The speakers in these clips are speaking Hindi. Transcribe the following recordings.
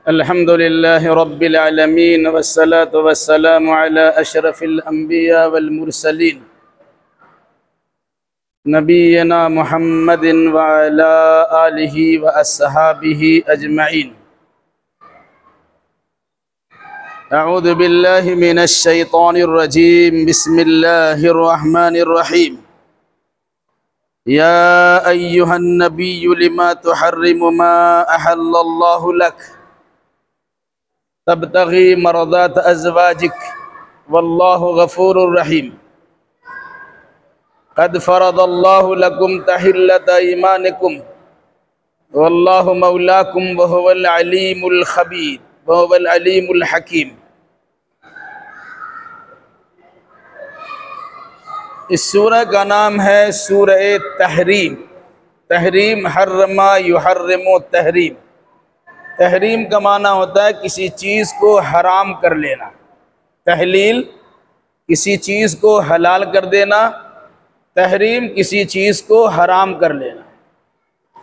अल्हम्दुलिल्लाहि रब्बिल आलमीन वस्सलातु वस्सलामु अला अशरफिल अंबिया वल मुरसलीन नबीना मुहम्मदिन व अला आलिहि व अस्हाबिहि अजमईन। अऊज़ु बिल्लाहि मिनश शैतानिर रजीम। बिस्मिल्लाहिर रहमानिर रहीम। या अय्युहन नबिय्यु लिमा तुहर्रिमु मा अहल्लल्लाहु लक तब्तगी मरदात अज़वाजिक वल्लाहु गफूरुर रहीम। क़द फ़रदल्लाहु लकुम तहिल्लत ईमानिकुम वल्लाहु मौलाकुम व हुवल अलीमुल खबीर व हुवल अलीमुल हकीम। इस सूरह का नाम है सूरह तहरीम। तहरीम हर्रमा युहर्रिमु तहरीम। तहरीम का माना होता है किसी चीज़ को हराम कर लेना। तहलील किसी चीज़ को हलाल कर देना, तहरीम किसी चीज़ को हराम कर लेना।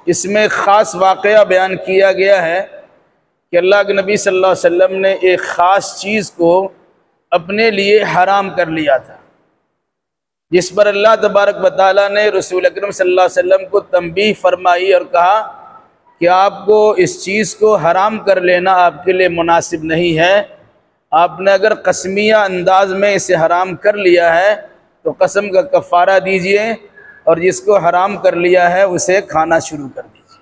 इसमें ख़ास वाक़या बयान किया गया है कि अल्लाह के नबी सल्लल्लाहु अलैहि वसल्लम ने एक ख़ास चीज़ को अपने लिए हराम कर लिया था, जिस पर अल्लाह तबारक व तआला ने रसूल अकरम सल्लल्लाहु अलैहि वसल्लम को तंबीह फरमाई और कहा कि आपको इस चीज़ को हराम कर लेना आपके लिए मुनासिब नहीं है। आपने अगर कसमिया अंदाज में इसे हराम कर लिया है तो कसम का कफ़ारा दीजिए और जिसको हराम कर लिया है उसे खाना शुरू कर दीजिए।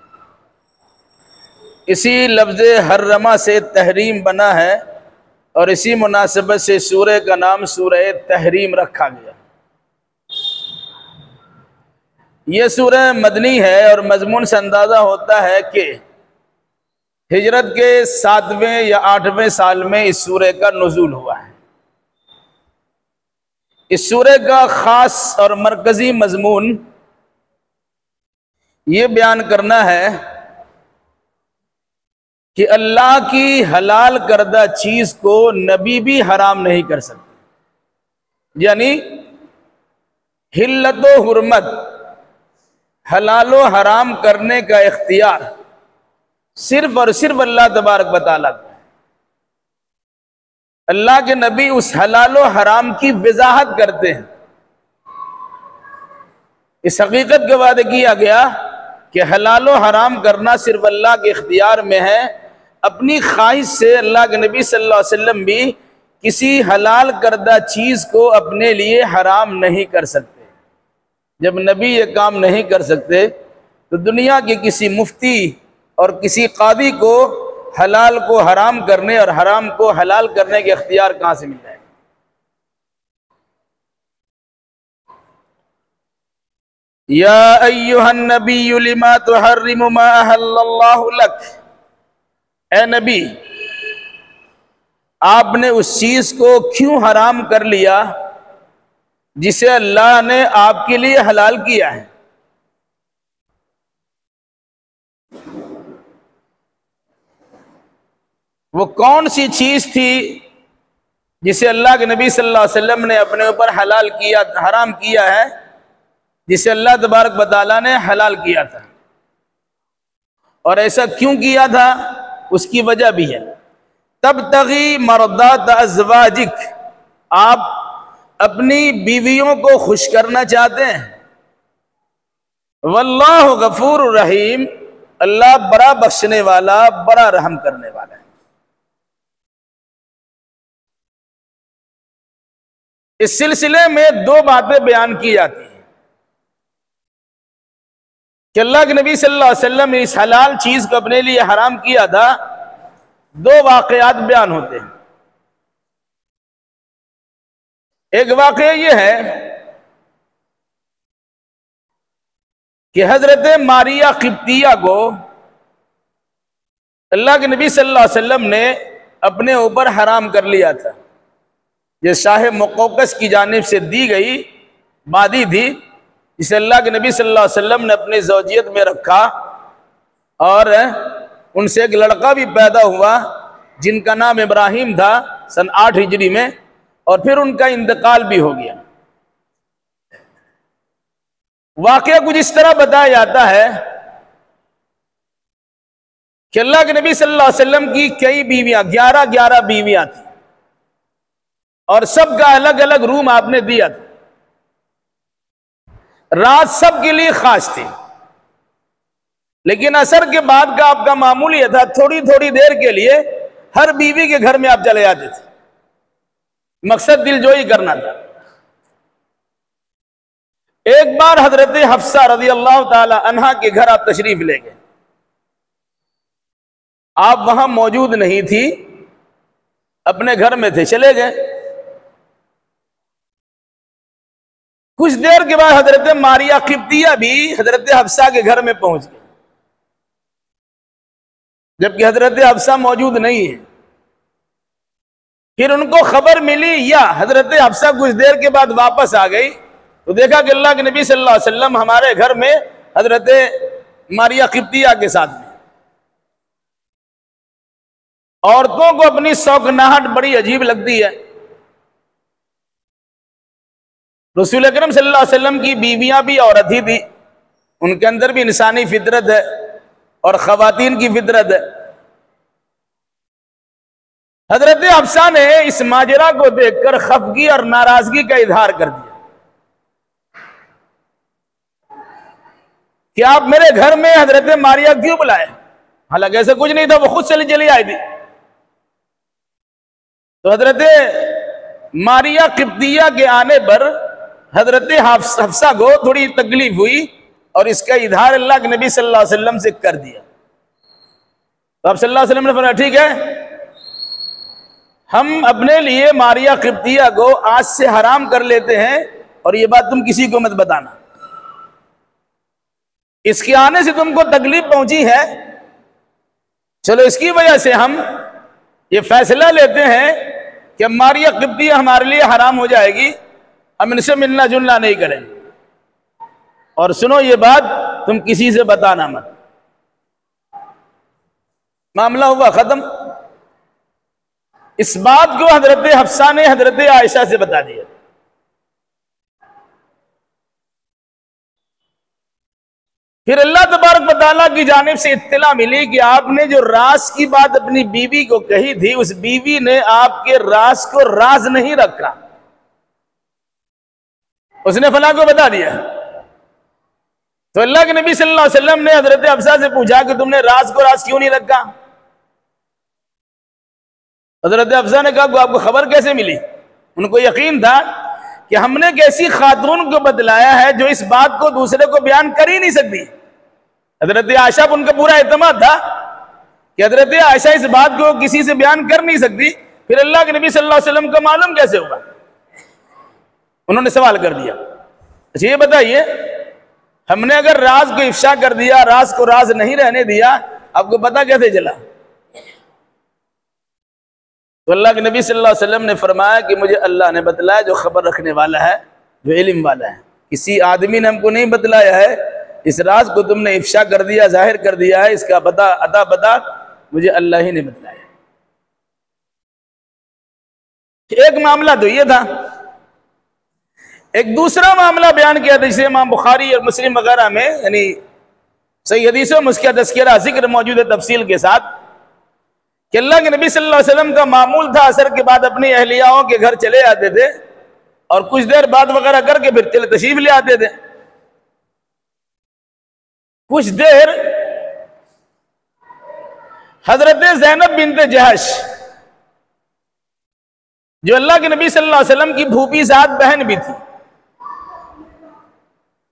इसी लफ्ज़ हर्रमा से तहरीम बना है और इसी मुनासिबत से सूरह का नाम सूरह तहरीम रखा गया। ये सूरह मदनी है और मजमून से अंदाज़ा होता है कि हिजरत के 7वें या 8वें साल में इस सूरह का नुज़ूल हुआ है। इस सूरह का ख़ास और मरकज़ी मजमून ये बयान करना है कि अल्लाह की हलाल करदा चीज़ को नबी भी हराम नहीं कर सकते। यानी हिल्लत व हुर्मत, हलालो हराम करने का इख्तियार सिर्फ और सिर्फ अल्लाह तबारक व तआला का है। अल्लाह के नबी उस हलालो हराम की वजाहत करते हैं। इस हकीकत के वादे किया गया कि हलालो हराम करना सिर्फ अल्लाह के इख्तियार में है। अपनी ख्वाहिश से अल्लाह के नबी सल्लल्लाहु अलैहि वसल्लम भी किसी हलाल करदा चीज़ को अपने लिए हराम नहीं कर सकते। जब नबी ये काम नहीं कर सकते तो दुनिया के किसी मुफ्ती और किसी कादी को हलाल को हराम करने और हराम को हलाल करने के इख्तियार कहाँ से मिल जाएगा। या अय्युहन नबिय्यु लिमा तुहर्रिमु मा अहल्लल्लाहु लक। ए नबी, आपने उस चीज़ को क्यों हराम कर लिया जिसे अल्लाह ने आपके लिए हलाल किया है। वो कौन सी चीज़ थी जिसे अल्लाह के नबी सल्लल्लाहु अलैहि वसल्लम ने अपने ऊपर हलाल किया, हराम किया है, जिसे अल्लाह तबारक व तआला ने हलाल किया था। और ऐसा क्यों किया था उसकी वजह भी है। तब्तगी मरदात अज़वाजिक, आप अपनी बीवियों को खुश करना चाहते हैं। वल्लाहु गफूरुर रहीम, अल्लाह बड़ा बख्शने वाला, बड़ा रहम करने वाला है। इस सिलसिले में दो बातें बयान की जाती हैं कि अल्लाह के नबी सल्लल्लाहु अलैहि वसल्लम ने इस हलाल चीज को अपने लिए हराम किया था। दो वाकयात बयान होते हैं। एक वाकया यह है कि हजरत मारिया किब्तिया को अल्लाह के नबी सल्लल्लाहु अलैहि वसल्लम ने अपने ऊपर हराम कर लिया था। ये शाह मुक़ौक़स की जानिब से दी गई मादी थी, जिसे अल्लाह के नबी सल्लल्लाहु अलैहि वसल्लम ने अपनी ज़ौजियत में रखा और उनसे एक लड़का भी पैदा हुआ जिनका नाम इब्राहिम था सन 8 हिजरी में, और फिर उनका इंतकाल भी हो गया। वाकया कुछ इस तरह बताया जाता है कि अल्लाह के नबी सल्लल्लाहु अलैहि वसल्लम की कई बीवियां, 11 बीवियां थी और सबका अलग अलग रूम आपने दिया था। रात सबके लिए खास थी, लेकिन असर के बाद का आपका मामूल यह था, थोड़ी थोड़ी देर के लिए हर बीवी के घर में आप चले जाते थे। मकसद दिलजोई करना था। एक बार हजरत हफ्सा रज़ी अल्लाह ताला अन्हा के घर आप तशरीफ ले गए। आप वहां मौजूद नहीं थी, अपने घर में थे, चले गए। कुछ देर के बाद हजरत मारिया किब्तिया भी हजरत हफ्सा के घर में पहुंच गए, जबकि हजरत हफ्सा मौजूद नहीं है। फिर उनको खबर मिली या हजरत हफ्सा कुछ देर के बाद वापस आ गई, तो देखा कि अल्लाह के नबी सल्लल्लाहु अलैहि वसल्लम हमारे घर में हजरत मारिया किब्तिया के साथ में। औरतों को अपनी शौकनाहट बड़ी अजीब लगती है। रसूल अकरम सल्लल्लाहु अलैहि वसल्लम की बीवियां भी औरत ही थी, उनके अंदर भी इंसानी फितरत है और खवातीन की फितरत है। हजरत हफ्सा ने इस माजरा को देखकर खफगी और नाराजगी का इजहार कर दिया कि आप मेरे घर में हजरत मारिया क्यों बुलाए? हालांकि ऐसा कुछ नहीं था, वो खुद चली आई थी। तो हजरत मारिया किब्तिया के आने पर हजरत हफ्सा को थोड़ी तकलीफ हुई और इसका इजहार अल्लाह के नबी सल्लल्लाहु अलैहि वसल्लम से कर दिया। तो आप सल्लल्लाहु अलैहि वसल्लम ने फरमाया, ठीक है, हम अपने लिए मारिया किब्तिया को आज से हराम कर लेते हैं और ये बात तुम किसी को मत बताना। इसके आने से तुमको तकलीफ पहुंची है, चलो इसकी वजह से हम ये फैसला लेते हैं कि मारिया किब्तिया हमारे लिए हराम हो जाएगी, हम इनसे मिलना जुलना नहीं करेंगे। और सुनो ये बात, तुम किसी से बताना मत। मामला हुआ खत्म। इस बात को हजरत हफ्सा ने हजरत आयशा से बता दिया। फिर अल्लाह तबारक व तआला की जानिब से इत्तला मिली कि आपने जो राज की बात अपनी बीवी को कही थी, उस बीवी ने आपके राज को राज नहीं रखा, उसने फला को बता दिया। तो अल्लाह के नबी सल्लल्लाहु अलैहि वसल्लम ने हजरत हफ्सा से पूछा कि तुमने राज को राज क्यों नहीं रखा? हजरत हफ्सा ने कहा, आपको खबर कैसे मिली? उनको यकीन था कि हमने एक ऐसी खातून को बतलाया है जो इस बात को दूसरे को बयान कर ही नहीं सकती। हजरत आयशा पर उनका पूरा एतमाद था कि हजरत आयशा इस बात को किसी से बयान कर नहीं सकती, फिर अल्लाह के नबी सल्लल्लाहु अलैहि वसल्लम का मालूम कैसे होगा? उन्होंने सवाल कर दिया, अच्छा ये बताइए, हमने अगर राज को इफ्शा कर दिया, राज को राज नहीं रहने दिया, आपको पता कैसे चला? तो अल्लाह के नबी सल्लल्लाहु अलैहि वसल्लम ने फरमाया कि मुझे अल्लाह ने बतलाया, जो खबर रखने वाला है, जो इल्म वाला है। किसी आदमी ने हमको नहीं बतलाया है, इस राज को तुमने इफ्शा कर दिया, जाहिर कर दिया है, इसका पता मुझे अल्लाह ही ने बतलाया। एक मामला तो ये था। एक दूसरा मामला बयान किया था, जिसे इमाम बुखारी और मुस्लिम वगैरह में यानी सही हदीसों में उसका तज़किरा जिक्र मौजूद है तफसील के साथ, कि अल्लाह के नबी सल्लल्लाहु अलैहि वसल्लम का मामूल था असर के बाद अपनी अहलियाओं के घर चले आते थे और कुछ देर बात वगैरह करके फिर चले तशरीफ ले आते थे। कुछ देर हजरत ज़ैनब बिन्त जहश, जो अल्लाह के नबी सल्लल्लाहु अलैहि वसल्लम की भूपी ज़ात बहन भी थी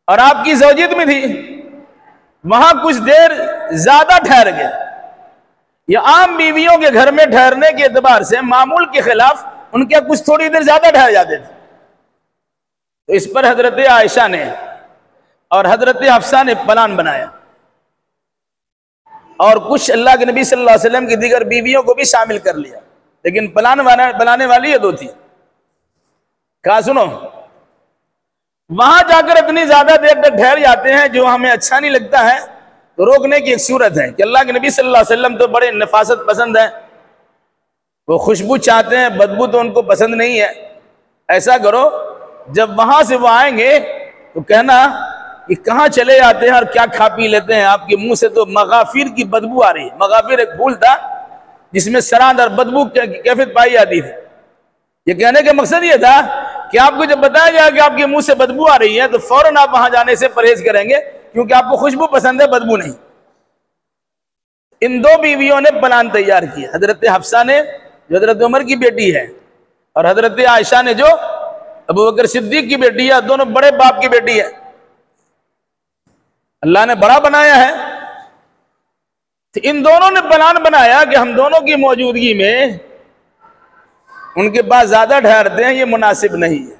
और आपकी ज़ौजियत में थी, वहां कुछ देर ज्यादा ठहर गए। या आम बीवियों के घर में ठहरने के एतबार से मामूल के खिलाफ उनके कुछ थोड़ी देर ज्यादा ठहर जाते थे। तो इस पर हजरत आयशा ने और हजरत हफ्सा ने प्लान बनाया और कुछ अल्लाह के नबी सल्लल्लाहु अलैहि वसल्लम की दीगर बीवियों को भी शामिल कर लिया, लेकिन बनाने वाली ये दो थी। कहा सुनो, वहां जाकर इतनी ज्यादा देर तक ठहर जाते हैं जो हमें अच्छा नहीं लगता है, तो रोकने की एक सूरत है कि अल्लाह के नबी सल्लल्लाहु अलैहि वसल्लम तो बड़े नफासत पसंद है, वो खुशबू चाहते हैं, बदबू तो उनको पसंद नहीं है। ऐसा करो, जब वहां से वो आएंगे तो कहना कि कहाँ चले जाते हैं और क्या खा पी लेते हैं, आपके मुंह से तो मगाफिर की बदबू आ रही है। मगाफिर एक फूल था जिसमें सराद और बदबू कैफियत पाई जाती थी। ये कहने का मकसद ये था कि आपको जब बताया गया कि आपके मुंह से बदबू आ रही है तो फौरन आप वहां जाने से परहेज करेंगे, क्योंकि आपको खुशबू पसंद है, बदबू नहीं। इन दो बीवियों ने प्लान तैयार किया, हजरत हफ्सा ने जो हजरत उमर की बेटी है और हजरत आयशा ने जो अबू बकर सिद्दीक की बेटी है, दोनों बड़े बाप की बेटी है। अल्लाह ने बड़ा बनाया है, तो इन दोनों ने प्लान बनाया कि हम दोनों की मौजूदगी में उनके पास ज्यादा ठहरते हैं, ये मुनासिब नहीं है।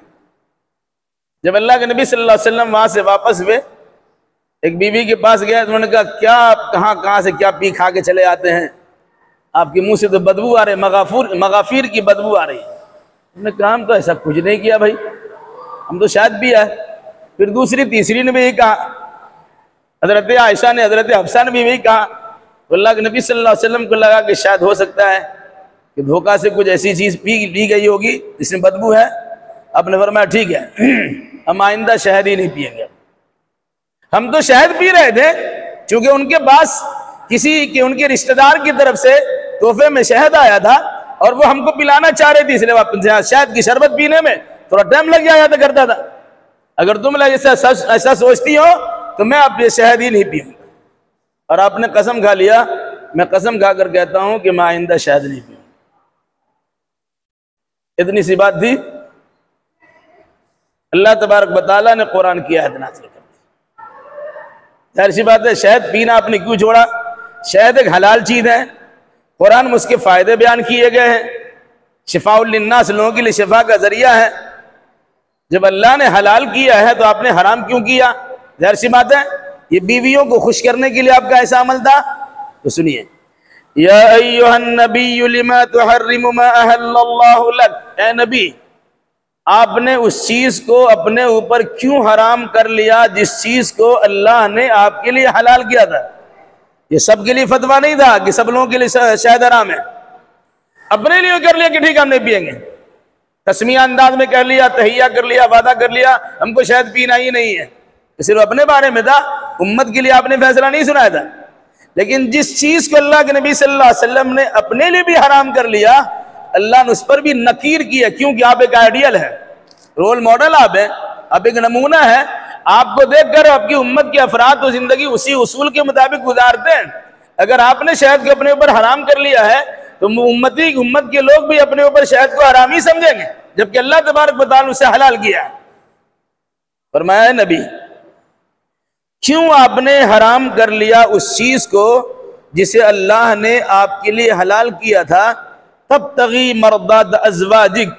जब अल्लाह के नबी सल्लल्लाहु अलैहि वसल्लम वहां से वापस हुए, एक बीवी के पास गए, तो उन्होंने कहा क्या आप कहाँ से क्या पी खा के चले आते हैं, आपके मुंह से तो बदबू आ रही, मगाफिर की बदबू आ रही। उन्होंने कहा हम तो ऐसा कुछ नहीं किया भाई, हम तो शायद पिया है। फिर दूसरी तीसरी ने भी यही कहा, हजरत आयशा ने, हजरत हफ्सा ने भी यही कहा। तो अल्लाह के नबी सल्लल्लाहु अलैहि वसल्लम को लगा कि शायद हो सकता है कि धोखा से कुछ ऐसी चीज पी गई होगी जिसमें बदबू है। आपने फरमाया ठीक है, हम आइंदा शहद ही नहीं पिएंगे। हम तो शहद पी रहे थे, क्योंकि उनके पास उनके रिश्तेदार की तरफ से तोहफे में शहद आया था और वो हमको पिलाना चाह रहे थे, इसलिए वापस शहद की शरबत पीने में थोड़ा टाइम लग जाया करता था। अगर तुम ऐसा सोचती हो तो मैं अब ये शहद ही नहीं पीऊंगा। और आपने कसम खा लिया, मैं कसम खाकर कहता हूं कि मैं आइंदा शहद नहीं पीऊंगा। इतनी सी बात थी, अल्लाह तबारक व तआला ने कुरान की आयत नाज़िल कर दी। जाहिर सी बात है, शहद पीना आपने क्यों छोड़ा? शहद एक हलाल चीज है, कुरान में उसके फायदे बयान किए गए हैं, शिफाउल लिन्नास, लोगों के लिए शिफा का जरिया है। जब अल्लाह ने हलाल किया है तो आपने हराम क्यों किया? जाहिर सी बात है, ये बीवियों को खुश करने के लिए आपका ऐसा अमल था। तो सुनिए, या अय्युहन नबिय्यु लिमा तुहर्रिमु मा अहल्लल्लाहु लक, ए नबी आपने उस चीज को अपने ऊपर क्यों हराम कर लिया जिस चीज को अल्लाह ने आपके लिए हलाल किया था। ये सबके लिए फतवा नहीं था कि सब लोगों के लिए शहद हराम है। अपने लिए कर लिया कि ठीक हम नहीं पिएंगे, तस्मिया अंदाज में कर लिया, तहिया कर लिया, वादा कर लिया हमको शहद पीना ही नहीं है। सिर्फ अपने बारे में था, उम्मत के लिए आपने फैसला नहीं सुनाया था। लेकिन जिस चीज को अल्लाह के नबी सल्लल्लाहु अलैहि वसल्लम ने अपने लिए भी हराम कर लिया, अल्लाह ने उस पर भी नकीर किया, क्योंकि आप एक आइडियल है, रोल मॉडल आप है, आप एक नमूना है। आपको देखकर आपकी उम्मत के अफराद तो जिंदगी उसी उसूल के मुताबिक गुजारते हैं। अगर आपने शहद को अपने ऊपर हराम कर लिया है तो उम्मत के लोग भी अपने ऊपर शहद को हराम ही समझेंगे, जबकि अल्लाह तबारक व तआला उसे हलाल किया है। फरमाया नबी क्यों आपने हराम कर लिया उस चीज को जिसे अल्लाह ने आपके लिए हलाल किया था। तब तगी मर्दात अज़वाजिक,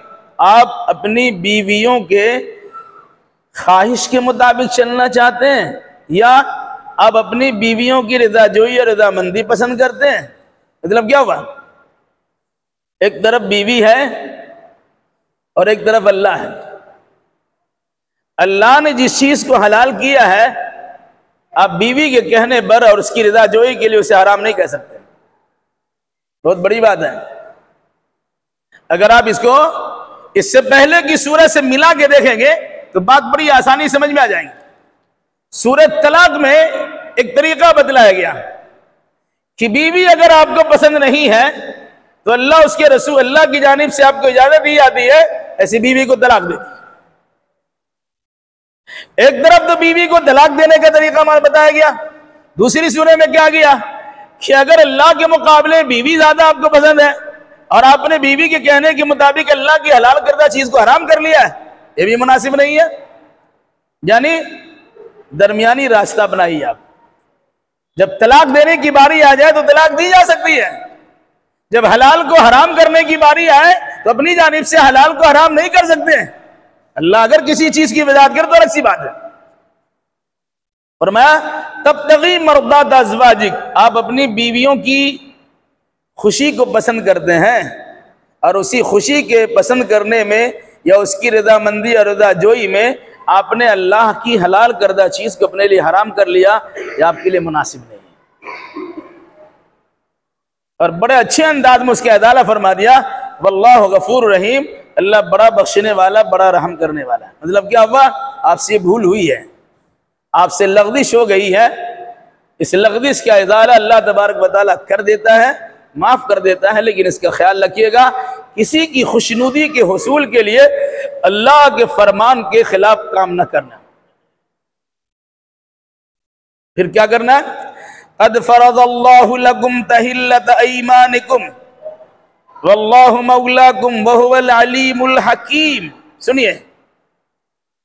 आप अपनी बीवियों के ख्वाहिश के मुताबिक चलना चाहते हैं या आप अपनी बीवियों की रज़ाजोई और रज़ामंदी पसंद करते हैं। मतलब क्या हुआ, एक तरफ बीवी है और एक तरफ अल्लाह है। अल्लाह ने जिस चीज को हलाल किया है, आप बीवी के कहने पर और उसकी रज़ाजोई के लिए उसे हराम नहीं कह सकते। बहुत बड़ी बात है। अगर आप इसको इससे पहले की सूरत से मिला के देखेंगे तो बात बड़ी आसानी समझ में आ जाएगी। सूरत तलाक में एक तरीका बतलाया गया कि बीवी अगर आपको पसंद नहीं है तो अल्लाह उसके रसूल अल्लाह की जानिब से आपको इजाजत दी जाती है ऐसी बीवी को तलाक देती। एक तरफ तो बीवी को तलाक देने का तरीका बताया गया, दूसरी सूरत में क्या किया कि अगर अल्लाह के मुकाबले बीवी ज्यादा आपको पसंद है और आपने बीवी के कहने के मुताबिक अल्लाह की हलाल करदा चीज को हराम कर लिया है, ये भी मुनासिब नहीं है। यानी दरमियानी रास्ता बनाइए आप। जब तलाक देने की बारी आ जाए तो तलाक दी जा सकती है, जब हलाल को हराम करने की बारी आए तो अपनी जानिब से हलाल को हराम नहीं कर सकते हैं। अल्लाह अगर किसी चीज की वजाहत करे तो अलग सी बात है। फरमाया तब तगी मर्दात अज़वाजिक, आप अपनी बीवियों की खुशी को पसंद करते हैं और उसी खुशी के पसंद करने में या उसकी रजामंदी और रजाजोई में आपने अल्लाह की हलाल करदा चीज को अपने लिए हराम कर लिया, यह आपके लिए मुनासिब नहीं है। और बड़े अच्छे अंदाज में उसके अदाला फरमा दिया वल्लाहु गफूर रहीम, अल्लाह बड़ा बख्शने वाला, बड़ा रहम करने वाला है। मतलब क्या हुआ, आपसे भूल हुई है, आपसे लग़ज़िश हो गई है, इस लग़ज़िश का इज़ाला अल्लाह तबारक व तआला कर देता है, माफ़ कर देता है। लेकिन इसका ख्याल रखिएगा, किसी की खुशनुदी के हुसूल के लिए अल्लाह के फरमान के खिलाफ काम न करना। फिर क्या करना है? क़द फ़रज़ल्लाहु लकुम तहिल्लत ऐमानिकुम वल्लाहु मौलाकुम वहुवल अलीमुल हकीम। सुनिए,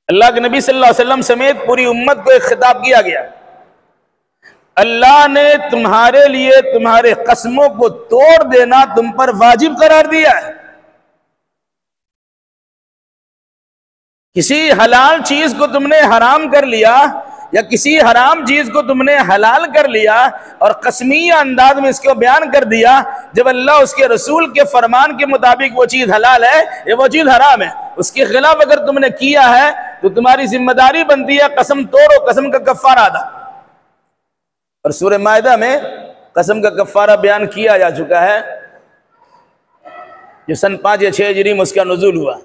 अल्लाह के नबी सल्लल्लाहु अलैहि वसल्लम समेत पूरी उम्मत को एक खिताब किया गया। अल्लाह ने तुम्हारे लिए तुम्हारे कसमों को तोड़ देना तुम पर वाजिब करार दिया है। किसी हलाल चीज को तुमने हराम कर लिया या किसी हराम चीज को तुमने हलाल कर लिया और कसमिया अंदाज में इसको बयान कर दिया, जब अल्लाह उसके रसूल के फरमान के मुताबिक वो चीज हलाल है या वो चीज हराम है, उसके खिलाफ अगर तुमने किया है तो तुम्हारी जिम्मेदारी बनती है कसम तोड़ो, कसम का कफ्फारा अदा। और सूरह माइदा में कसम का कफ्फारा बयान किया जा चुका है, जो सन 5 या 6 हिजरी में उसका नुज़ूल हुआ।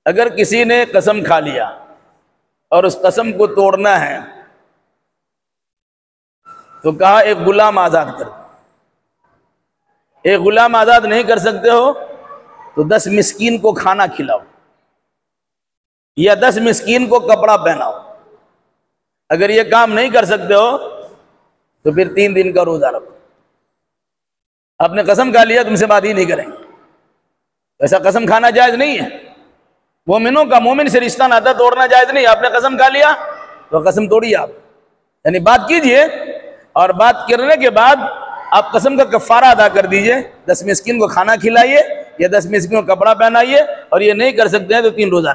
अगर किसी ने कसम खा लिया और उस कसम को तोड़ना है तो कहा एक गुलाम आजाद कर दो। एक गुलाम आजाद नहीं कर सकते हो तो 10 मिस्कीन को खाना खिलाओ या 10 मिस्कीन को कपड़ा पहनाओ। अगर ये काम नहीं कर सकते हो तो फिर 3 दिन का रोजा रखो। आपने कसम खा लिया तुमसे बात ही नहीं करेंगे, ऐसा कसम खाना जायज नहीं है। मोमिनों का मोमिन से रिश्ता नाता तोड़ना जायज नहीं। आपने कसम खा लिया तो कसम तोड़िए आप, यानी बात कीजिए और बात करने के बाद आप कसम का कफ्फारा अदा कर दीजिए। 10 मिस्कीन को खाना खिलाइए या 10 मिस्कीन को कपड़ा पहनाइए, और ये नहीं कर सकते हैं तो 3 रोजा।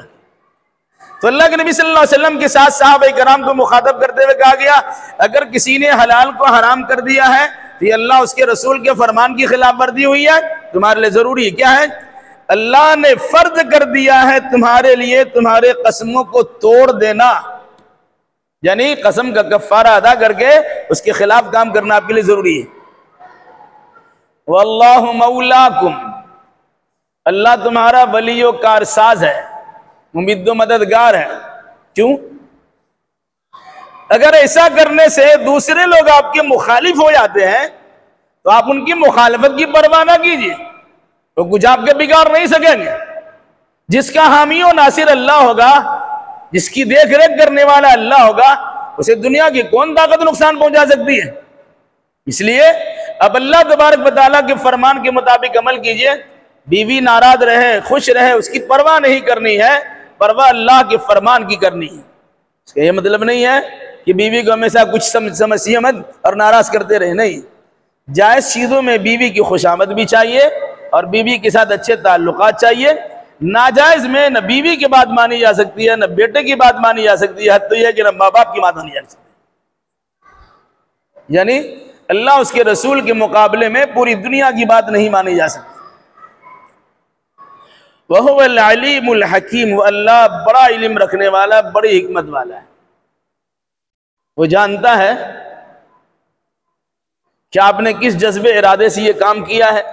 तो अल्लाह के नबी सल्लल्लाहु अलैहि वसल्लम के साथ सहाबा किराम को मुखातब करते हुए कहा गया, अगर किसी ने हलाल को हराम कर दिया है तो ये अल्लाह उसके रसूल के फरमान की खिलाफ वर्जी हुई है। तुम्हारे लिए जरूरी है क्या है? अल्लाह ने फर्ज कर दिया है तुम्हारे लिए तुम्हारे कसमों को तोड़ देना, यानी कसम का कफ्फारा अदा करके उसके खिलाफ काम करना आपके लिए जरूरी है। वल्लाहु मौलाकुम, अल्लाह तुम्हारा वलियो कारसाज है, मुमिद्दो मददगार है। क्यों? अगर ऐसा करने से दूसरे लोग आपके मुखालिफ हो जाते हैं तो आप उनकी मुखालफत की परवाह ना कीजिए, तो कुछ आपके बिगाड़ नहीं सकेंगे। जिसका हामी और नासिर अल्लाह होगा, जिसकी देख रेख करने वाला अल्लाह होगा, उसे दुनिया की कौन ताकत नुकसान पहुंचा सकती है। इसलिए अब अल्लाह तबारक व तआला के फरमान के मुताबिक अमल कीजिए। बीवी नाराज रहे खुश रहे उसकी परवाह नहीं करनी है, परवाह अल्लाह के फरमान की करनी है। इसका यह मतलब नहीं है कि बीवी को हमेशा कुछ समझिए मत और नाराज करते रहे, नहीं। जायज़ चीज़ों में बीवी की खुशामद भी चाहिए और बीवी के साथ अच्छे ताल्लुकात चाहिए। नाजायज़ में न बीवी की बात मानी जा सकती है, न बेटे की बात मानी जा सकती है, हद तो यह कि न माँ बाप की बात मानी जा सकती है। यानी अल्लाह उसके रसूल के मुकाबले में पूरी दुनिया की बात नहीं मानी जा सकती। वहुवल अलीमुल हकीम, वो अल्लाह बड़ा इल्म रखने वाला, बड़ी हिकमत वाला है। वो जानता है कि आपने किस जज्बे इरादे से ये काम किया है।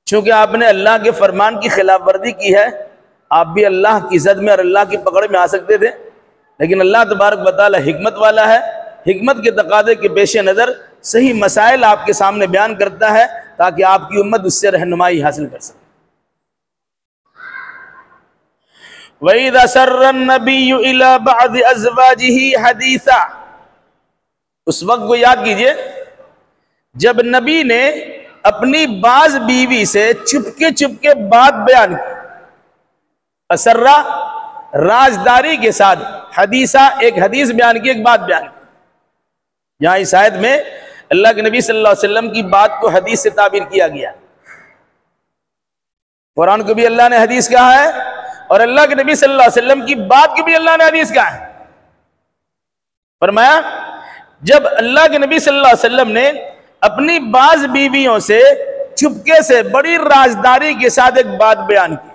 चूंकि आपने अल्लाह के फरमान की खिलाफ वर्जी की है, आप भी अल्लाह की ज़द में और अल्लाह की पकड़ में आ सकते थे, लेकिन अल्लाह तबारक व तआला हिकमत वाला है। हिकमत के तकादे के पेश नज़र सही मसाइल आपके सामने बयान करता है ताकि आपकी उम्मत उससे रहनुमाई हासिल कर सके। वइज़ा सर्रन नबिय्यु इला बअज़ अज़वाजिही हदीसा, उस वक्त को याद कीजिए जब नबी ने अपनी बाज बीवी से चुपके चुपके बात बयान की। असर्रा राजदारी के साथ, हदीसा एक हदीस बयान की, एक बात बयान की। यहां इस आयत में अल्लाह के नबी सल्लल्लाहु अलैहि वसल्लम की बात को हदीस से ताबीर किया गया। कुरान को भी अल्लाह ने हदीस कहा है और अल्लाह के नबी सल्लल्लाहु अलैहि वसल्लम की बात को भी अल्लाह ने हदीस कहा है। फरमाया जब अल्लाह के नबी सल्लल्लाहु अलैहि वसल्लम ने अपनी बाज बीवियों से चुपके से बड़ी राजदारी के साथ एक बात बयान की,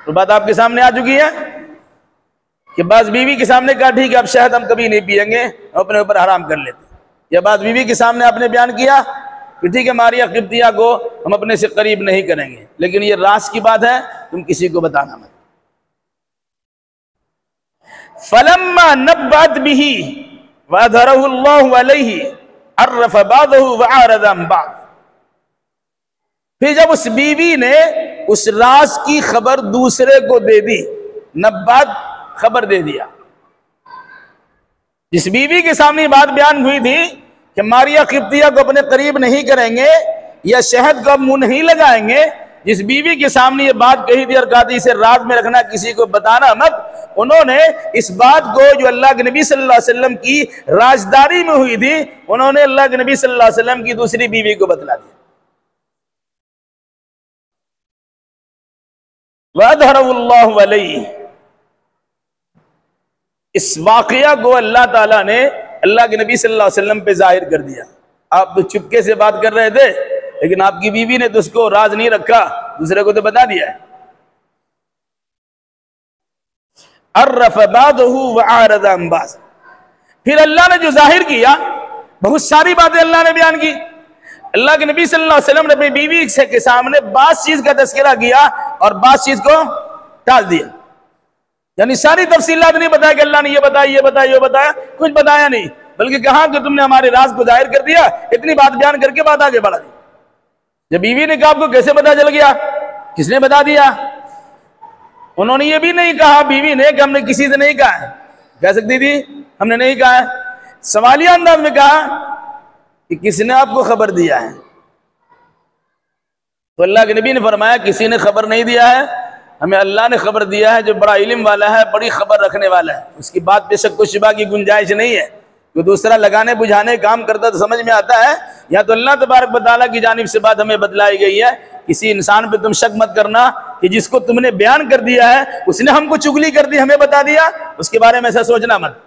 तो बात आपके सामने आ चुकी है कि बाज बीवी के सामने कहा ठीक है अब शहद हम कभी नहीं पिएंगे, हम अपने ऊपर हराम कर लेते। या बाज बीवी के सामने आपने बयान किया कि ठीक है मारिया किब्तिया को हम अपने से करीब नहीं करेंगे, लेकिन ये राज की बात है, तुम किसी को बताना मत। फलम्मा नब्बत बिही वअज़हरहुल्लाहु अलैहि अर्रफ़ बादहु वअरज़ अन बाद। फिर जब उस बीवी ने उस राज की खबर दूसरे को दे दी, नब्बत खबर दे दिया, जिस बीवी के सामने बात बयान हुई थी कि मारिया किब्तिया को अपने करीब नहीं करेंगे या शहद को मुंह नहीं लगाएंगे, जिस बीवी के सामने ये बात कही थी और कहा थी इसे रात में रखना, किसी को बताना मत, उन्होंने इस बात को जो अल्लाह के नबी सल्लल्लाहु अलैहि वसल्लम की राजदारी में हुई थी, उन्होंने अल्लाह के नबी सल्लल्लाहु अलैहि वसल्लम की दूसरी बीवी को बतला दिया। वअज़हरहुल्लाहु अलैहि, इस वाकया को अल्लाह ताला ने अल्लाह के नबी सल्लल्लाहु अलैहि वसल्लम पे जाहिर कर दिया। आप तो चुपके से बात कर रहे थे, लेकिन आपकी बीवी ने तो उसको राज नहीं रखा, दूसरे को तो बता दिया है। अर्रफ़ बादहु वअरज़ अन बाद, फिर अल्लाह ने जो जाहिर किया, बहुत सारी बातें अल्लाह ने बयान की। अल्लाह के नबी सल्लल्लाहु अलैहि वसल्लम ने अपनी बीवी के सामने बात चीज का तज़किरा किया और बात चीज को टाल दिया, यानी सारी तफसीलात नहीं बताया कि अल्लाह ने ये बताया ये बताया ये बताया, कुछ बताया नहीं, बल्कि कहा कि तुमने हमारे राज को जाहिर कर दिया, इतनी बात बयान करके बात आगे बढ़ा दी। जब बीवी ने कहा आपको कैसे पता चल गया, किसने बता दिया, उन्होंने ये भी नहीं कहा बीवी ने कि हमने किसी से नहीं कहा है, कह सकती थी हमने नहीं कहा है, सवालिया अंदाज में कहा कि किसने आपको खबर दिया है। तो अल्लाह के नबी ने फरमाया किसी ने खबर नहीं दिया है, हमें अल्लाह ने खबर दिया है जो बड़ा इल्म वाला है, बड़ी खबर रखने वाला है, उसकी बात पे शक व शुबा की गुंजाइश नहीं है। जो दूसरा लगाने बुझाने काम करता तो समझ में आता है, या तो अल्लाह तबारक व तआला की जानिब से बात हमें बतलाई गई है। किसी इंसान पे तुम शक मत करना कि जिसको तुमने बयान कर दिया है उसने हमको चुगली कर दी, हमें बता दिया, उसके बारे में ऐसा सोचना मत।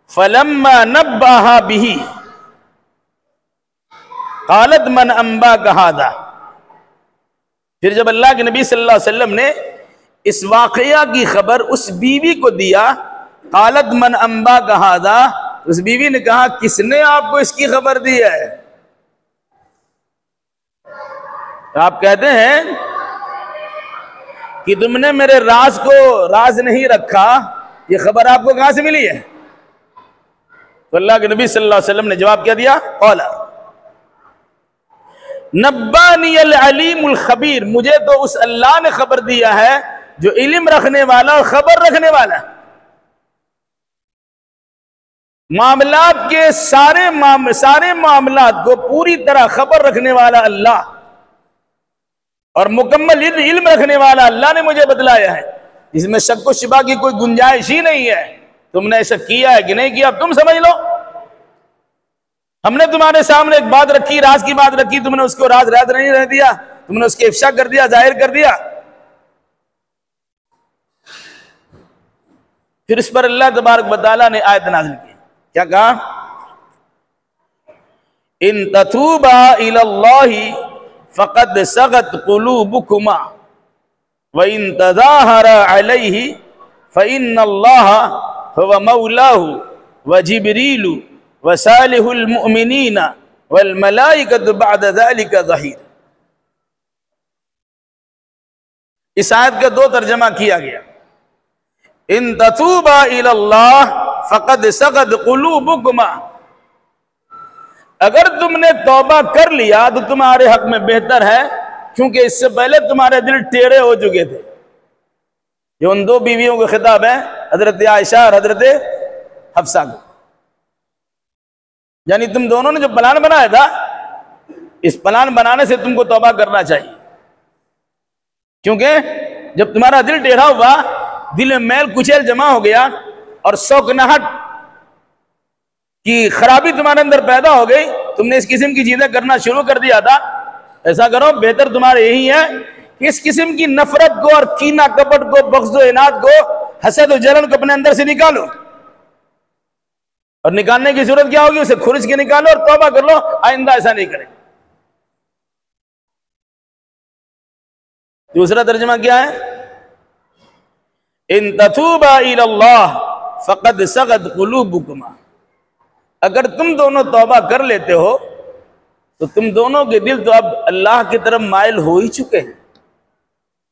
फलम्मा नब्बाहा बिही क़ालत मन अंबा कहादा, फिर जब अल्लाह के नबी सल्लल्लाहु अलैहि वसल्लम ने इस वाकया की खबर उस बीवी को दिया, क़ालत मन अंबा कहादा, उस बीवी ने कहा किसने आपको इसकी खबर दी है। तो आप कहते हैं कि तुमने मेरे राज को राज नहीं रखा, ये खबर आपको कहां से मिली है। तो अल्लाह के नबी सल्लल्लाहु अलैहि वसल्लम ने जवाब क्या दिया, क़ाला नब्बानी अल अलीमुल खबीर, मुझे तो उस अल्लाह ने खबर दिया है जो इल्म रखने वाला और खबर रखने वाला, मामलात के सारे मामलात को पूरी तरह खबर रखने वाला अल्लाह और मुकम्मल इल्म रखने वाला अल्लाह ने मुझे बतलाया है, इसमें शक व शुबा की कोई गुंजाइश ही नहीं है। तुमने ऐसा किया है कि नहीं किया तुम समझ लो। हमने तुम्हारे सामने एक बात रखी, राज की बात रखी, तुमने उसको राज नहीं रह दिया, तुमने उसके इफ्शा कर दिया, जाहिर कर दिया। फिर इस पर अल्लाह तबारक व तआला ने आयत नाज़िल की, क्या कहा, इन ततूबा इलल्लाहि फ़क़द सग़त क़ुलूबुकुमा व इन तज़ाहरा अलैहि फ़इन्नल्लाह हुवा मौलाहु व जिब्रीलु व सालिहुल मुअमिनीना वल मलाइकतु बअद ज़ालिका ज़हीर। इस आयत का दो तर्जमा किया गया, इन ततूबा इलल्लाह फ़क़द सग़त क़ुलूबुकुमा, अगर तुमने तौबा कर लिया तो तुम्हारे हक में बेहतर है, क्योंकि इससे पहले तुम्हारे दिल टेढ़े हो चुके थे। ये उन दो बीवियों का खिताब है, हजरत आयशा और हजरत हफ्सा को, यानी तुम दोनों ने जो प्लान बनाया था, इस प्लान बनाने से तुमको तौबा करना चाहिए, क्योंकि जब तुम्हारा दिल टेढ़ा हुआ, दिल में मैल कुचैल जमा हो गया और शौकनाहट की खराबी तुम्हारे अंदर पैदा हो गई, तुमने इस किस्म की चीजें करना शुरू कर दिया था। ऐसा करो, बेहतर तुम्हारे यही है कि इस किस्म की नफरत को और कीना कपट को, बग़्ज़ व इनाद को, हसद और जलन को अपने अंदर से निकालो। और निकालने की जरूरत क्या होगी, उसे खुरिज के निकालो और तौबा कर लो, आइंदा ऐसा नहीं करें। दूसरा तर्जुमा क्या है, इन ततूबा इलल्लाह फ़क़द सग़त क़ुलूबुकुमा, अगर तुम दोनों तौबा कर लेते हो तो तुम दोनों के दिल तो अब अल्लाह की तरफ माइल हो ही चुके हैं,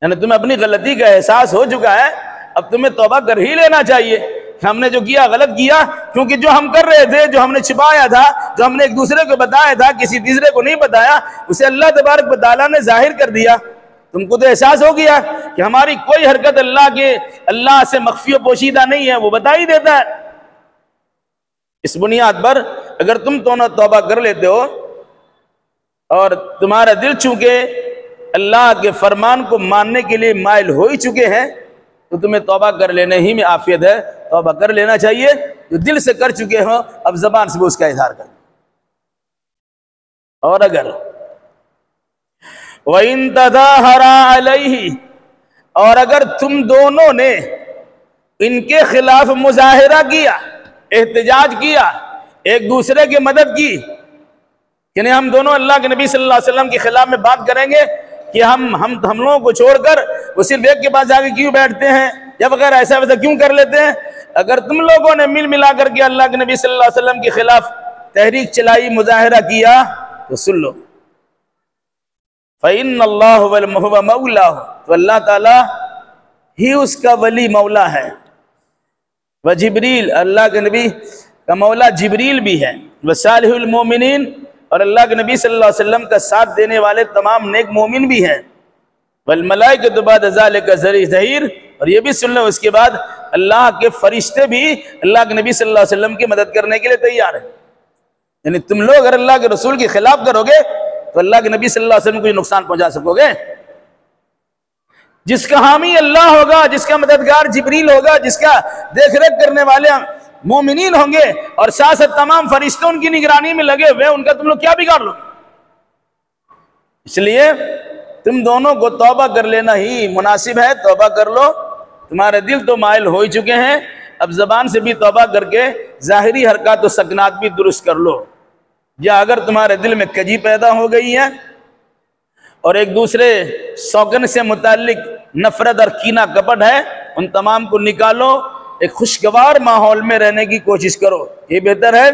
यानी तुम्हें अपनी गलती का एहसास हो चुका है, अब तुम्हें तौबा कर ही लेना चाहिए कि हमने जो किया गलत किया, क्योंकि जो हम कर रहे थे, जो हमने छिपाया था, जो हमने एक दूसरे को बताया था, किसी तीसरे को नहीं बताया, उसे अल्लाह तबारक व तआला ने जाहिर कर दिया। तुमको तो एहसास हो गया कि हमारी कोई हरकत अल्लाह से मख्फी पोशीदा नहीं है, वो बता ही देता है। इस बुनियाद पर अगर तुम दोनों तौबा कर लेते हो और तुम्हारा दिल चूंकि अल्लाह के फरमान को मानने के लिए माइल हो ही चुके हैं, तो तुम्हें तौबा कर लेने ही में आफियत है। तौबा कर लेना चाहिए। जो दिल से कर चुके हो, अब जबान से भी उसका इजहार कर। और अगर वइन तज़ाहरा अलैहि, और अगर तुम दोनों ने इनके खिलाफ मुजाहिरा किया, एहतजाज किया, एक दूसरे की मदद की, यानी हम दोनों अल्लाह के नबी सल्लल्लाहु अलैहि वसल्लम के खिलाफ में बात करेंगे कि हम लोगों को छोड़कर वो सिर्फ एक के पास जाके क्यों बैठते हैं या वगैरह ऐसा वैसा क्यों कर लेते हैं। अगर तुम लोगों ने मिल मिला करके अल्लाह के नबी सल्लल्लाहु अलैहि वसल्लम के खिलाफ तहरीक चलाई, मुजाहिरा किया, तो सुन लो, फ़इन्नल्लाहु हुवा मौलाहु, तो अल्लाह ताला ही उसका वली मौला है। व जिब्रील, अल्लाह के नबी का मौला जिब्रील भी है। व सालिहुल मोमिनीन, और अल्लाह के नबी सल्लल्लाहु अलैहि वसल्लम का साथ देने वाले तमाम नेक मोमिन भी हैं। वल मलाइकतु बाद ज़ालिका ज़हीर, और ये भी सुन लो, उसके बाद अल्लाह के फरिश्ते भी अल्लाह के नबी सल्लल्लाहु अलैहि वसल्लम की मदद करने के लिए तैयार है। यानी तुम लोग अगर अल्लाह के रसूल के खिलाफ करोगे तो अल्लाह के नबी सल्लल्लाहु अलैहि वसल्लम को नुकसान पहुंचा सकोगे। जिसका हामी अल्लाह होगा, जिसका मददगार जिब्रील होगा, जिसका देख रेख करने वाले मोमिनीन होंगे, और साथ साथ तमाम फरिश्ते उनकी निगरानी में लगे हुए, उनका तुम लोग क्या बिगाड़ लो। इसलिए तुम दोनों को तौबा कर लेना ही मुनासिब है। तौबा कर लो, तुम्हारे दिल तो माइल हो ही चुके हैं, अब जबान से भी तौबा करके जाहिरी हरकत और सकनात भी दुरुस्त कर लो। या अगर तुम्हारे दिल में कजी पैदा हो गई है और एक दूसरे सौगन से मुताल्लिक नफरत और कीना कपट है, उन तमाम को निकालो, एक खुशगवार माहौल में रहने की कोशिश करो, ये बेहतर है।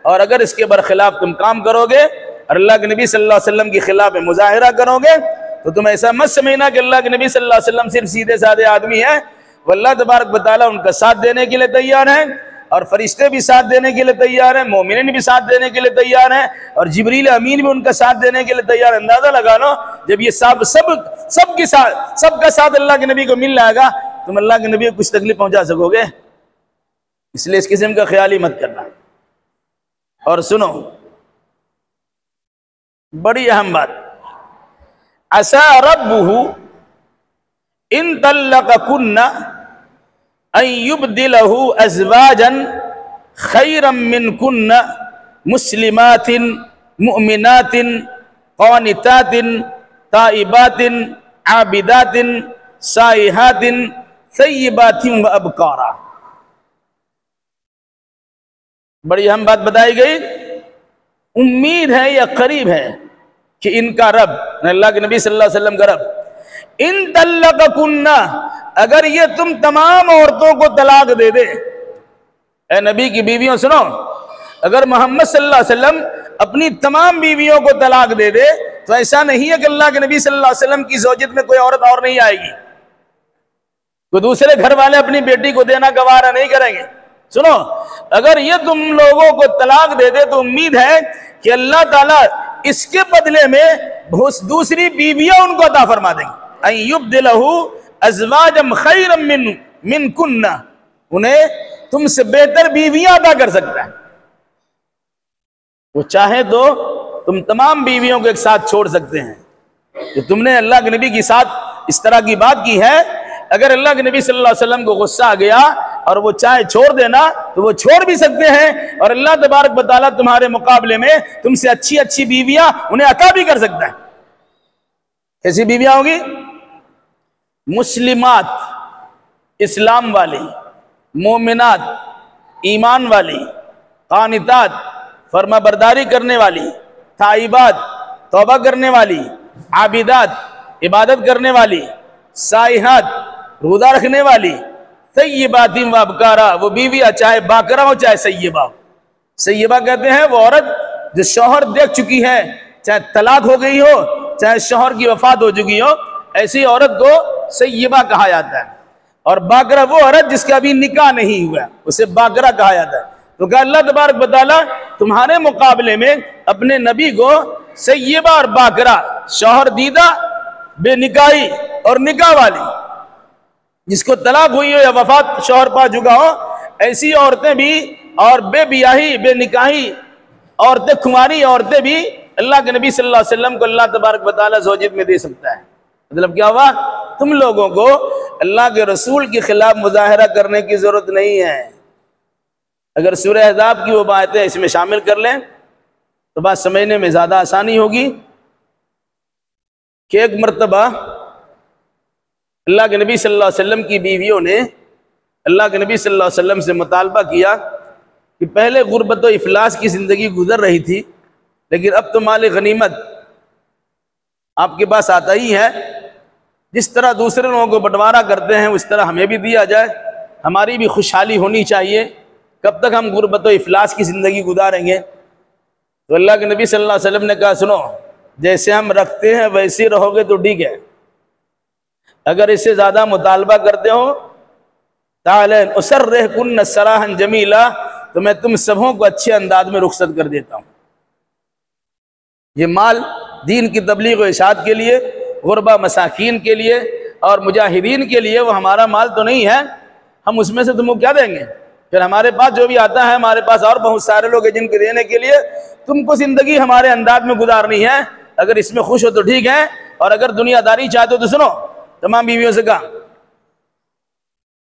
और अगर इसके बरखिलाफ तुम काम करोगे और अल्लाह के नबी सल्लल्लाहु अलैहि वसल्लम के खिलाफ में मुजाहिरा करोगे, तो तुम ऐसा मत समझना कि अल्लाह के नबी सल्लल्लाहु अलैहि वसल्लम सिर्फ सीधे साधे आदमी है। अल्लाह तबारक व तआला उनका साथ देने के लिए तैयार है, और फरिश्ते भी साथ देने के लिए तैयार है, मोमिनीन भी साथ देने के लिए तैयार है, और जिब्रील अमीन भी उनका साथ देने के लिए तैयार है। अंदाजा लगा लो, जब ये सबका साथ अल्लाह के नबी को मिल जाएगा, तुम अल्लाह के नबी को कुछ तकलीफ पहुंचा सकोगे। इसलिए इस किस्म का ख्याल ही मत करना। और सुनो, बड़ी अहम बात, असा रब्बुहु इन तल्लक़कुन्ना अन युब्दिलहु अज़वाजन खैरम मिनकुन्ना मुस्लिमातिन मुअमिनातिन क़ानितातिन ताइबातिन आबिदातिन साइहातिन सय्यिबातिन व अबकारा। बड़ी अहम बात बताई गई। उम्मीद है या करीब है कि इनका रब, अल्लाह के नबी सल्लल्लाहु अलैहि वसल्लम का रब, इन तल्लक़कुन्ना, अगर ये तुम तमाम औरतों को तलाक दे दे। ए नबी की बीवियों सुनो, अगर मोहम्मद सल्लल्लाहु अलैहि वसल्लम अपनी तमाम बीवियों को तलाक दे दे, तो ऐसा नहीं है कि अल्लाह के नबी सल्लल्लाहु अलैहि वसल्लम की ज़ौजियत में कोई औरत और नहीं आएगी, तो दूसरे घर वाले अपनी बेटी को देना गवारा नहीं करेंगे। सुनो, अगर ये तुम लोगों को तलाक दे दे, तो उम्मीद है कि अल्लाह ताला इसके बदले में दूसरी बीवियां उनको अता फरमा देंगे। अन युब्दिलहु अज़वाजम खैरम मिनकुन्ना, उन्हें तुमसे बेहतर बीवियां अता कर सकता है। वो चाहे तो तुम तमाम बीवियों को एक साथ छोड़ सकते हैं। जो तुमने अल्लाह के नबी के साथ इस तरह की बात की है, अगर अल्लाह के नबी सल्लल्लाहु अलैहि वसल्लम को गुस्सा आ गया और वो चाहे छोड़ देना, तो वो छोड़ भी सकते हैं, और अल्लाह तबारक व तआला तुम्हारे मुकाबले में तुमसे अच्छी अच्छी बीवियां उन्हें अता भी कर सकता है। कैसी बीवियां होगी? मुस्लिमात, इस्लाम वाली, मोमिनात, ईमान वाली, कानितात, फरमा बरदारी करने वाली, ताइबात, तौबा करने वाली, आबिदात, इबादत करने वाली, साइहात, रोजा रखने वाली, सय्यिबातिन व अबकारा, वो बीवियां चाहे बाकरा हो चाहे सय्यिबा हो। सय्यिबा कहते हैं वो औरत जो शौहर देख चुकी है, चाहे तलाक हो गई हो चाहे शौहर की वफात हो चुकी हो, ऐसी औरत को सय्यबा कहा जाता है, और बाकरा वो औरत जिसका अभी निकाह नहीं हुआ उसे बाकरा कहा जाता है। तो कहा अल्लाह तबारक व तआला तुम्हारे मुकाबले में अपने नबी को सय्यबा और बाकरा, शौहर दीदा, बेनिकाही और निकाह वाली, जिसको तलाक हुई हो या वफात शौहर पा चुका हो, ऐसी औरतें भी और बेबियाही बेनिकाही औरतें, कुंवारी औरतें भी अल्लाह के नबी सल्लल्लाहु अलैहि वसल्लम को अल्लाह तबारक व तआला ज़ौजियत में दे सकता है। मतलब क्या हुआ, तुम लोगों को अल्लाह के रसूल के खिलाफ मुजाहरा करने की जरूरत नहीं है। अगर सूरह अहज़ाब की वो बातें इसमें शामिल कर लें तो बात समझने में ज़्यादा आसानी होगी कि एक मरतबा अल्लाह के नबी सल्लल्लाहु अलैहि वसल्लम की बीवियों ने अल्लाह के नबी सल्लल्लाहु अलैहि वसल्लम से मुतालबा किया कि पहले गुर्बत व इफलास की ज़िंदगी गुजर रही थी, लेकिन अब तो माल गनीमत आपके पास आता ही है, जिस तरह दूसरे लोगों को बंटवारा करते हैं उस तरह हमें भी दिया जाए, हमारी भी खुशहाली होनी चाहिए। कब तक हम गुर्बत व इफलास की ज़िंदगी गुजारेंगे? तो अल्लाह के नबी सल्लल्लाहु अलैहि वसल्लम ने कहा, सुनो, जैसे हम रखते हैं वैसे रहोगे तो ठीक है, अगर इससे ज़्यादा मुतालबा करते हो तालन उसर्रिहकुन्न सराहन जमीला, तो मैं तुम सबों को अच्छे अंदाज में रुखसत कर देता हूँ। ये माल दीन की तबलीग व इशाअत के लिए, गुरबा मसाकीन के लिए और मुजाहिदीन के लिए, वो हमारा माल तो नहीं है, हम उसमें से तुमको क्या देंगे? फिर हमारे पास जो भी आता है, हमारे पास और बहुत सारे लोग हैं जिनके देने के लिए, तुमको ज़िंदगी हमारे अंदाज में गुजारनी है। अगर इसमें खुश हो तो ठीक है, और अगर दुनियादारी चाहते हो तो सुनो, तमाम बीवियों से कहा,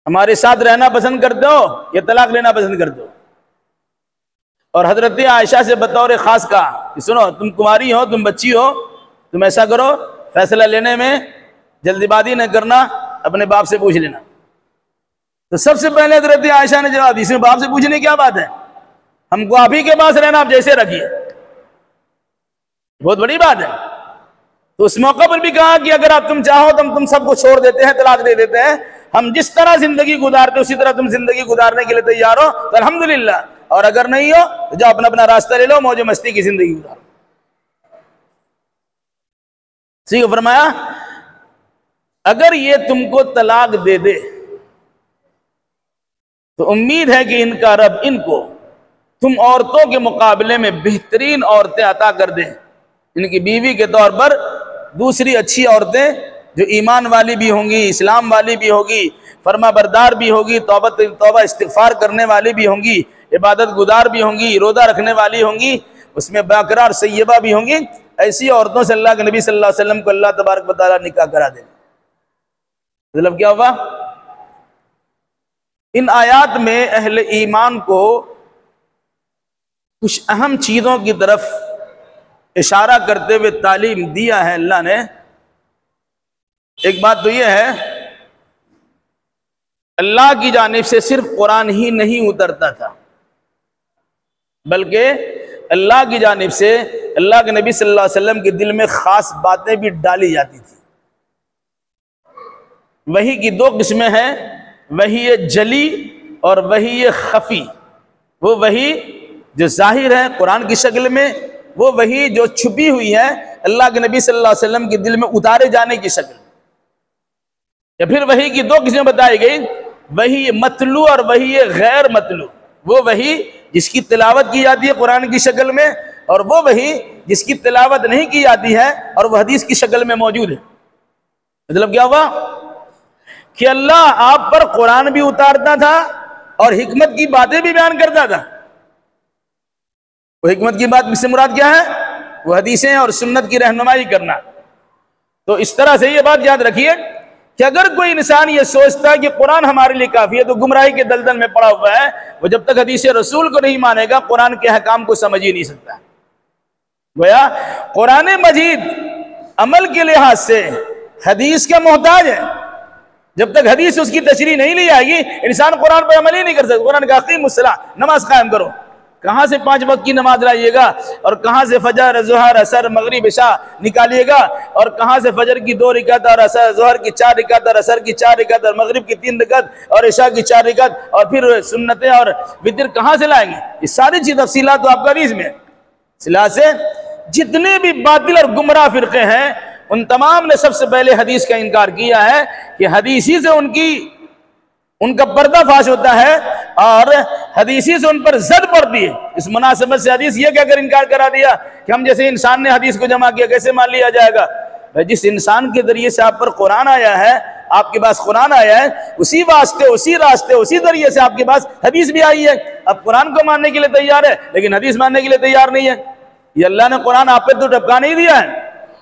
हमारे साथ रहना पसंद करते हो या तलाक लेना पसंद करते हो? और हजरत आयशा से बतौर खास कहा कि सुनो, तुम कुंवारी हो, तुम बच्ची हो, तुम ऐसा करो, फैसला लेने में जल्दीबाजी न करना, अपने बाप से पूछ लेना। तो सबसे पहले हजरत आयशा ने जवाब दी, इसमें बाप से पूछने की क्या बात है, हमको आप ही के पास रहना, आप जैसे रखिए, बहुत बड़ी बात है। तो उस मौका पर भी कहा कि अगर आप तुम चाहो तो तुम सबको छोड़ देते हैं, तलाक दे देते हैं, हम जिस तरह जिंदगी गुजारते उसी तरह तुम जिंदगी गुजारने के लिए तैयार हो तो अल्हम्दुलिल्लाह, और अगर नहीं हो तो जाओ अपना अपना रास्ता ले लो, मौज मस्ती की जिंदगी गुजारो। ठीक है, फरमाया अगर ये तुमको तलाक दे दे तो उम्मीद है कि इनका रब इनको तुम औरतों के मुकाबले में बेहतरीन औरतें अता कर दे, इनकी बीवी के तौर पर दूसरी अच्छी औरतें जो ईमान वाली भी होंगी, इस्लाम वाली भी होगी, फरमा बरदार भी होगी, तौबा इस्तिगफार करने वाली भी होंगी, इबादत गुजार भी होंगी, रोज़ा रखने वाली होंगी, उसमें बाकरा और सय्यबा भी होंगी। ऐसी औरतों से अल्लाह के नबी सल्लल्लाहु अलैहि वसल्लम को अल्लाह तबारक व तआला निकाह करा दे। मतलब क्या हुआ, इन आयात में अहले ईमान को कुछ अहम चीज़ों की तरफ इशारा करते हुए तालीम दिया है अल्लाह ने। एक बात तो यह है, अल्लाह की जानिब से सिर्फ कुरान ही नहीं उतरता था, बल्कि अल्लाह की जानिब से अल्लाह के नबी सल्लल्लाहु अलैहि वसल्लम के दिल में खास बातें भी डाली जाती थी। वही की दो किस्में हैं, वही जली और वही खफी। वो वही जो जाहिर है कुरान की शक्ल में, वो वही जो छुपी हुई है अल्लाह के नबी सल्लल्लाहु अलैहि वसल्लम के दिल में उतारे जाने की शक्ल, या फिर वही की दो किस्में बताई गई, वही मतलू और वही गैर मतलू। वो वही जिसकी तिलावत की जाती है कुरान की शक्ल में, और वो वही जिसकी तिलावत नहीं की जाती है और वह हदीस की शक्ल में मौजूद है। मतलब क्या हुआ कि अल्लाह आप पर कुरान भी उतारता था और हिकमत की बातें भी बयान करता था। वो हिकमत की बात से मुराद क्या है, वो हदीसें और सुन्नत की रहनुमाई करना। तो इस तरह से ये बात याद रखिए कि अगर कोई इंसान ये सोचता है कि कुरान हमारे लिए काफी है, तो गुमराही के दलदल में पड़ा हुआ है। वो जब तक हदीस रसूल को नहीं मानेगा, कुरान के अहकाम को समझ ही नहीं सकता। गोया कुरान मजीद अमल के लिहाज से हदीस का मोहताज है। जब तक हदीस उसकी तशरीह नहीं ली जाएगी, इंसान कुरान पर अमल ही नहीं कर सकता। कुरान का अक़ीमुस्सलाह, नमाज कायम करो, कहाँ से 5 वक्त की नमाज लाइएगा, और कहाँ से फजर ज़ोहर असर मगरिब इशा निकालिएगा, और कहाँ से फजर की 2 रिकात और असर ज़ोहर की 4 रिकात और असर की 4 रिकात और मगरिब की 3 रिकात और इशा की 4 रिकात, और फिर सुन्नतें और वितर कहाँ से लाएंगे? ये सारी चीज़ तफसीलात तो आपका हदीस में। इस लिहाज से जितने भी बातिल और गुमराह फिरके हैं उन तमाम ने सबसे पहले हदीस का इनकार किया है कि हदीसी से उनका पर्दाफाश होता है और हदीसी से उन पर जद पड़ती है। इस मुनासिबत से हदीस ये कहकर इनकार करा दिया कि हम जैसे इंसान ने हदीस को जमा किया कैसे मान लिया जाएगा। भाई जिस इंसान के जरिए से आप पर कुरान आया है, आपके पास कुरान आया है, उसी वास्ते, उसी रास्ते, उसी जरिए से आपके पास हदीस भी आई है। अब कुरान को मानने के लिए तैयार है लेकिन हदीस मानने के लिए तैयार नहीं है। ये अल्लाह ने कुरान आप पे तो टपका नहीं दिया है,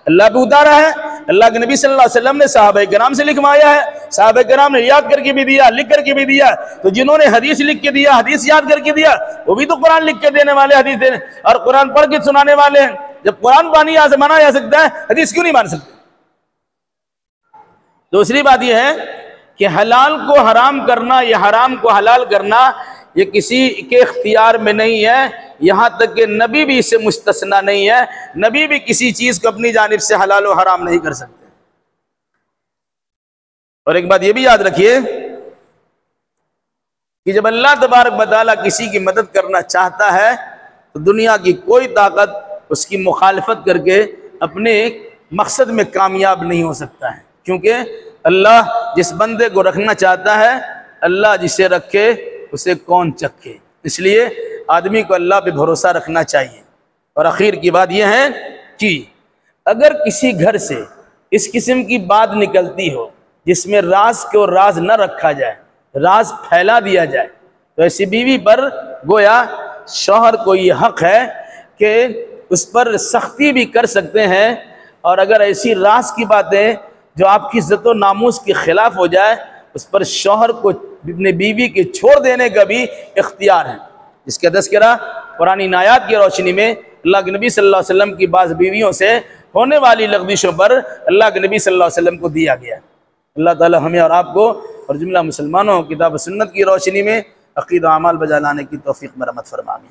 अल्लाह पे उतारा है। अल्लाह के नबी सल्लल्लाहु अलैहि वसल्लम ने सहाबाए किराम से लिखवाया है, सहाबाए किराम ने याद करके भी दिया, लिख करके भी दिया। तो जिन्होंने हदीस लिख के दिया, हदीस याद करके दिया, वो भी तो कुरान लिख के देने वाले, हदीस देने और कुरान पढ़ के सुनाने वाले हैं। जब कुरान माना जा सकता है, हदीस क्यों नहीं मान सकते? दूसरी बात यह है कि हलाल को हराम करना या हराम को हलाल करना ये किसी के इख्तियार में नहीं है, यहाँ तक कि नबी भी इससे मुस्तस्ना नहीं है। नबी भी किसी चीज को अपनी जानिब से हलाल और हराम नहीं कर सकते। और एक बात ये भी याद रखिए कि जब अल्लाह तबारक व तआला किसी की मदद करना चाहता है तो दुनिया की कोई ताकत उसकी मुखालफत करके अपने मकसद में कामयाब नहीं हो सकता है, क्योंकि अल्लाह जिस बंदे को रखना चाहता है, अल्लाह जिसे रखे उसे कौन चखे। इसलिए आदमी को अल्लाह पे भरोसा रखना चाहिए। और आखिर की बात यह है कि अगर किसी घर से इस किस्म की बात निकलती हो जिसमें राज को राज न रखा जाए, राज फैला दिया जाए, तो ऐसी बीवी पर गोया शौहर को ये हक है कि उस पर सख्ती भी कर सकते हैं। और अगर ऐसी राज की बातें जो आपकी इज्जत व नामूस के खिलाफ हो जाए, उस पर शौहर को अपने बीवी के छोड़ देने का भी इख्तियार है। इसका तज़किरा कुरानी आयात की रोशनी में अल्लाह के नबी सल्लल्लाहु अलैहि वसल्लम की बाज़ बीवियों से होने वाली लग़ज़िशों पर अल्लाह के नबी सल्लल्लाहु अलैहि वसल्लम को दिया गया। अल्लाह ताला हमें और आपको और जुमला मुसलमानों किताब सुन्नत की रोशनी में अक़ीदा अमाल बजा लाने की तौफ़ीक़ मरहमत फरमाए।